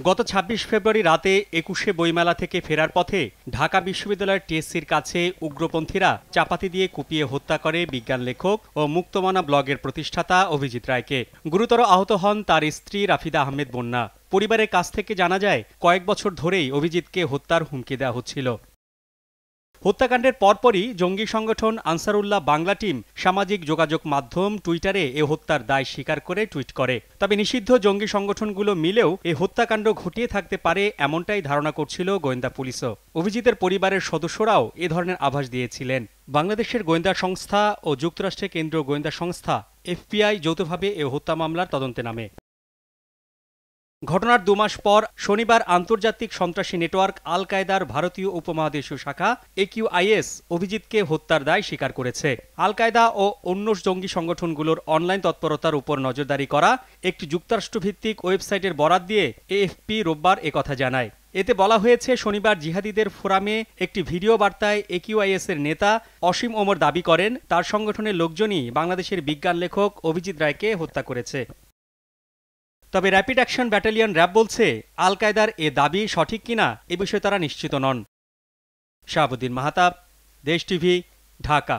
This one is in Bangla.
গত ২৬ ফেব্রুয়ারি রাতে ২১শে বইমেলা থেকে ফেরার পথে ঢাকা বিশ্ববিদ্যালয়ের টিএসসির কাছে উগ্রপন্থীরা চাপাতি দিয়ে কুপিয়ে হত্যা করে বিজ্ঞান লেখক ও মুক্তমনা ব্লগের প্রতিষ্ঠাতা অভিজিৎ রায়কে। গুরুতর আহত হন তার স্ত্রী রাফিদা আহমেদ বন্যা। পরিবারের কাছ থেকে জানা যায়, কয়েক বছর ধরেই অভিজিৎকে হত্যার হুমকি দেওয়া হচ্ছিল। হত্যাকাণ্ডের পরপরই জঙ্গি সংগঠন আনসারুল্লাহ বাংলা টিম সামাজিক যোগাযোগ মাধ্যম টুইটারে এ হত্যার দায় স্বীকার করে টুইট করে। তবে নিষিদ্ধ জঙ্গি সংগঠনগুলো মিলেও এ হত্যাকাণ্ড ঘটিয়ে থাকতে পারে এমনটাই ধারণা করছিল গোয়েন্দা পুলিশও। অভিজিতের পরিবারের সদস্যরাও এ ধরনের আভাস দিয়েছিলেন। বাংলাদেশের গোয়েন্দা সংস্থা ও যুক্তরাষ্ট্রের কেন্দ্রীয় গোয়েন্দা সংস্থা এফবিআই যৌথভাবে এ হত্যা মামলার তদন্তে নামে। ঘটনার ২ মাস পর শনিবার আন্তর্জাতিক সন্ত্রাসী নেটওয়ার্ক আল কায়দার ভারতীয় উপমহাদেশীয় শাখা AQIS অভিজিৎকে হত্যার দায় স্বীকার করেছে। আল কায়দা ও অন্য জঙ্গি সংগঠনগুলোর অনলাইন তৎপরতার উপর নজরদারি করা একটি যুক্তরাষ্ট্রভিত্তিক ওয়েবসাইটের বরাত দিয়ে AFP রোববার একথা জানায়। এতে বলা হয়েছে, শনিবার জিহাদিদের ফোরামে একটি ভিডিও বার্তায় AQIS এর নেতা অসীম ওমর দাবি করেন, তার সংগঠনের লোকজনই বাংলাদেশের বিজ্ঞান লেখক অভিজিৎ রায়কে হত্যা করেছে। তবে র্যাপিড অ্যাকশন ব্যাটালিয়ন র্যাব বলছে, আল কায়দার এ দাবি সঠিক কিনা এ বিষয়ে তারা নিশ্চিত নন। শাহাবুদ্দিন মাহতাব, দেশ টিভি, ঢাকা।